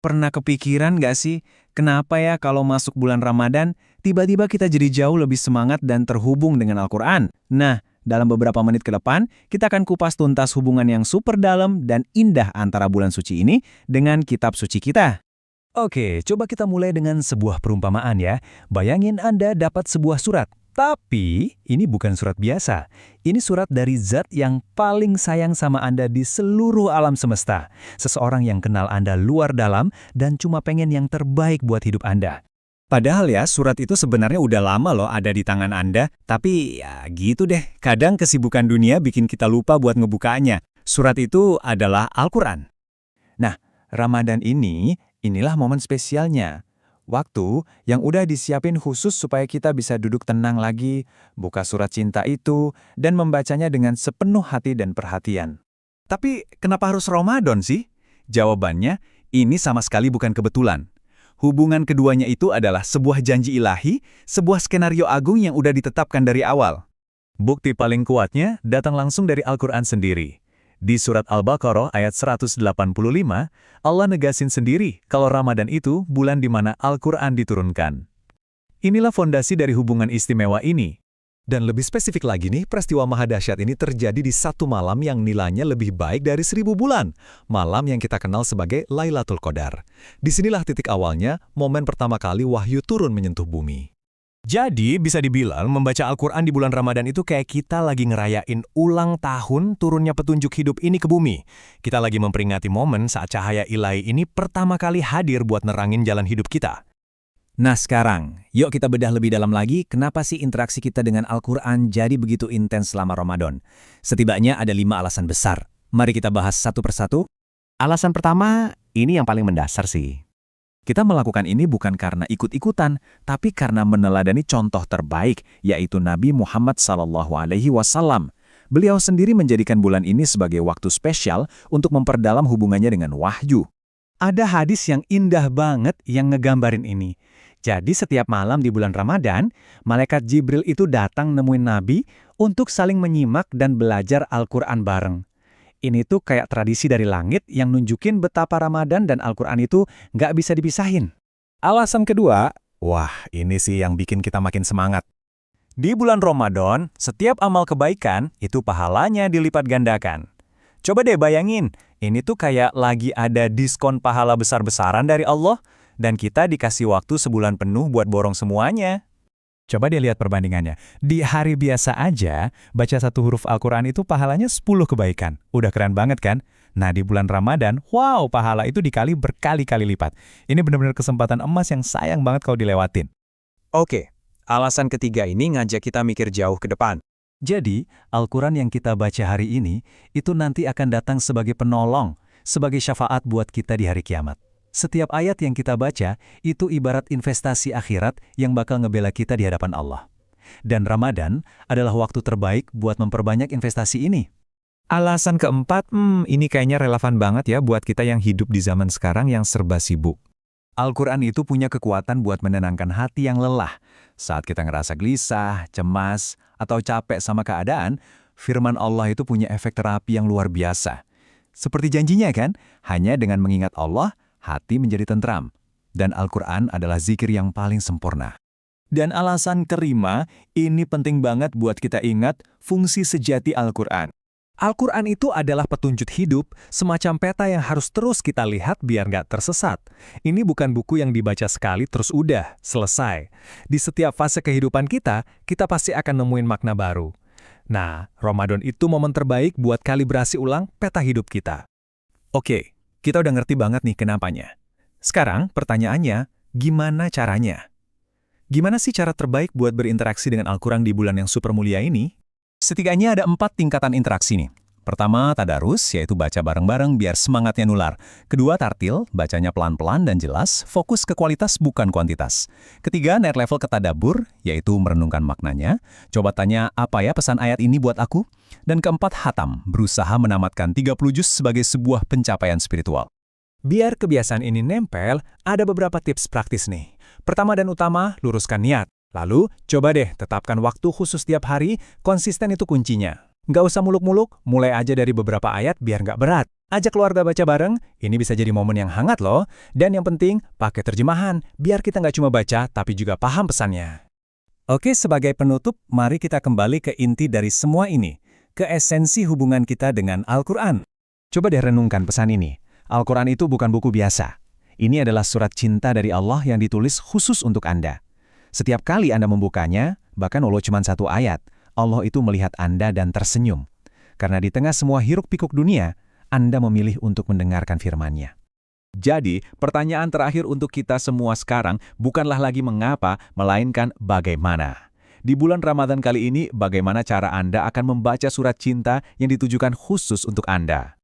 Pernah kepikiran nggak sih, kenapa ya kalau masuk bulan Ramadan, tiba-tiba kita jadi jauh lebih semangat dan terhubung dengan Al-Quran? Nah, dalam beberapa menit ke depan, kita akan kupas tuntas hubungan yang super dalam dan indah antara bulan suci ini dengan kitab suci kita. Oke, coba kita mulai dengan sebuah perumpamaan ya. Bayangin Anda dapat sebuah surat. Tapi, ini bukan surat biasa. Ini surat dari zat yang paling sayang sama Anda di seluruh alam semesta. Seseorang yang kenal Anda luar dalam dan cuma pengen yang terbaik buat hidup Anda. Padahal ya, surat itu sebenarnya udah lama loh ada di tangan Anda. Tapi ya gitu deh, kadang kesibukan dunia bikin kita lupa buat ngebukanya. Surat itu adalah Al-Quran. Nah, Ramadan inilah momen spesialnya. Waktu yang udah disiapin khusus supaya kita bisa duduk tenang lagi, buka surat cinta itu, dan membacanya dengan sepenuh hati dan perhatian. Tapi kenapa harus Ramadan sih? Jawabannya, ini sama sekali bukan kebetulan. Hubungan keduanya itu adalah sebuah janji ilahi, sebuah skenario agung yang udah ditetapkan dari awal. Bukti paling kuatnya datang langsung dari Al-Quran sendiri. Di surat Al-Baqarah ayat 185, Allah negasin sendiri kalau Ramadan itu bulan di mana Al-Quran diturunkan. Inilah fondasi dari hubungan istimewa ini. Dan lebih spesifik lagi nih, peristiwa mahadahsyat ini terjadi di satu malam yang nilainya lebih baik dari 1000 bulan. Malam yang kita kenal sebagai Lailatul Qadar. Disinilah titik awalnya, momen pertama kali wahyu turun menyentuh bumi. Jadi, bisa dibilang membaca Al-Quran di bulan Ramadan itu kayak kita lagi ngerayain ulang tahun turunnya petunjuk hidup ini ke bumi. Kita lagi memperingati momen saat cahaya ilahi ini pertama kali hadir buat nerangin jalan hidup kita. Nah sekarang, yuk kita bedah lebih dalam lagi kenapa sih interaksi kita dengan Al-Quran jadi begitu intens selama Ramadan. Setidaknya ada 5 alasan besar. Mari kita bahas satu persatu. Alasan pertama, ini yang paling mendasar sih. Kita melakukan ini bukan karena ikut-ikutan, tapi karena meneladani contoh terbaik, yaitu Nabi Muhammad SAW. Beliau sendiri menjadikan bulan ini sebagai waktu spesial untuk memperdalam hubungannya dengan wahyu. Ada hadis yang indah banget yang ngegambarin ini. Jadi setiap malam di bulan Ramadan, malaikat Jibril itu datang nemuin Nabi untuk saling menyimak dan belajar Al-Quran bareng. Ini tuh kayak tradisi dari langit yang nunjukin betapa Ramadan dan Al-Quran itu nggak bisa dipisahin. Alasan kedua, wah ini sih yang bikin kita makin semangat. Di bulan Ramadan, setiap amal kebaikan itu pahalanya dilipat gandakan. Coba deh bayangin, ini tuh kayak lagi ada diskon pahala besar-besaran dari Allah, dan kita dikasih waktu sebulan penuh buat borong semuanya. Coba deh lihat perbandingannya. Di hari biasa aja, baca satu huruf Al-Quran itu pahalanya 10 kebaikan. Udah keren banget kan? Nah di bulan Ramadan, wow pahala itu dikali berkali-kali lipat. Ini benar-benar kesempatan emas yang sayang banget kalau dilewatin. Oke, alasan ketiga ini ngajak kita mikir jauh ke depan. Jadi, Al-Quran yang kita baca hari ini, itu nanti akan datang sebagai penolong, sebagai syafaat buat kita di hari kiamat. Setiap ayat yang kita baca, itu ibarat investasi akhirat yang bakal ngebela kita di hadapan Allah. Dan Ramadan adalah waktu terbaik buat memperbanyak investasi ini. Alasan keempat, ini kayaknya relevan banget ya buat kita yang hidup di zaman sekarang yang serba sibuk. Al-Quran itu punya kekuatan buat menenangkan hati yang lelah. Saat kita ngerasa gelisah, cemas, atau capek sama keadaan, firman Allah itu punya efek terapi yang luar biasa. Seperti janjinya kan, hanya dengan mengingat Allah, hati menjadi tentram. Dan Al-Quran adalah zikir yang paling sempurna. Dan alasan kelima, ini penting banget buat kita ingat fungsi sejati Al-Quran. Al-Quran itu adalah petunjuk hidup, semacam peta yang harus terus kita lihat biar nggak tersesat. Ini bukan buku yang dibaca sekali terus udah, selesai. Di setiap fase kehidupan kita pasti akan nemuin makna baru. Nah, Ramadan itu momen terbaik buat kalibrasi ulang peta hidup kita. Oke, kita udah ngerti banget nih kenapanya. Sekarang pertanyaannya, gimana caranya? Gimana sih cara terbaik buat berinteraksi dengan Al-Quran di bulan yang super mulia ini? Setidaknya ada 4 tingkatan interaksi nih. Pertama, tadarus, yaitu baca bareng-bareng biar semangatnya nular. Kedua, tartil, bacanya pelan-pelan dan jelas, fokus ke kualitas bukan kuantitas. Ketiga, naik level ke tadabbur, yaitu merenungkan maknanya. Coba tanya, apa ya pesan ayat ini buat aku? Dan keempat, hatam, berusaha menamatkan 30 juz sebagai sebuah pencapaian spiritual. Biar kebiasaan ini nempel, ada beberapa tips praktis nih. Pertama dan utama, luruskan niat. Lalu, coba deh tetapkan waktu khusus tiap hari, konsisten itu kuncinya. Nggak usah muluk-muluk, mulai aja dari beberapa ayat biar nggak berat. Ajak keluarga baca bareng, ini bisa jadi momen yang hangat loh. Dan yang penting, pakai terjemahan, biar kita nggak cuma baca, tapi juga paham pesannya. Oke, sebagai penutup, mari kita kembali ke inti dari semua ini, ke esensi hubungan kita dengan Al-Quran. Coba deh renungkan pesan ini. Al-Quran itu bukan buku biasa. Ini adalah surat cinta dari Allah yang ditulis khusus untuk Anda. Setiap kali Anda membukanya, bahkan walau cuma satu ayat, Allah itu melihat Anda dan tersenyum. Karena di tengah semua hiruk-pikuk dunia, Anda memilih untuk mendengarkan firman-Nya. Jadi, pertanyaan terakhir untuk kita semua sekarang bukanlah lagi mengapa, melainkan bagaimana. Di bulan Ramadan kali ini, bagaimana cara Anda akan membaca surat cinta yang ditujukan khusus untuk Anda?